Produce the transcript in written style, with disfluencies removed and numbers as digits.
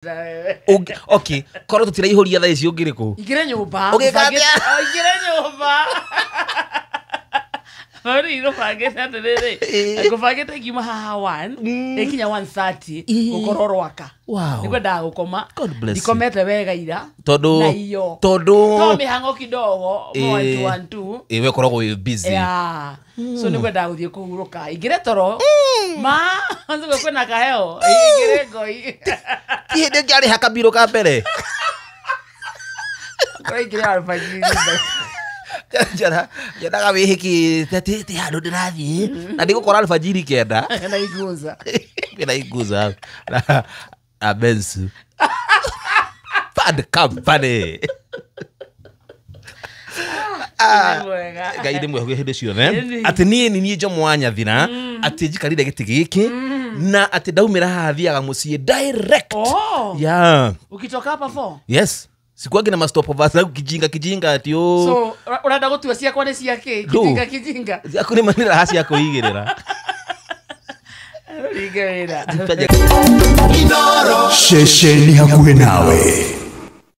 Okay, korwo tutiraihũria thaa ici ũngĩrĩkũ? Ingĩre nyũmba. Ũgĩkatia? Ingĩre nyũmba. Ori ro fageta ndere. Ngũfageta ngiuma haha 1, ikinya 1:30 gũkorwo rwaka. Wow. Nĩkwenda gũkoma. God bless you. Ndikomete wega ira. Tondũ mĩhango kidogo 1-2. Iwe koragwo wĩ busy. Yeah. So nĩkwenda gũthiĩ kũhurũka. Ingĩre toro. Ma, anza kwenda kaheo. Ingĩre ngoi. Hĩndĩ ngarĩ hakabiro ka mbere. Kwa ingĩre alfajiri. Jara wĩhĩkĩte tĩ handũ ndĩrathiĩ na ndigũkora alfajiri kenda naiguza na Bensu bad company Ngai nĩ mwĩhogia hĩndĩ ciothe atĩ niĩ Jomo wa Nyathira atĩ njikarire gĩtĩ gĩkĩ na atĩ ndaumĩra haha thiaga mũciĩ direct. Yeah. Ukitoka hapa 4? Yes. Sikuagi na mastopovers na kijinga atio. So urenda gutua ciakwa ni ciake kijinga. Ciaku ni manira hasi yako igirira. Igirira. Sheshe ni hakuhe nawe.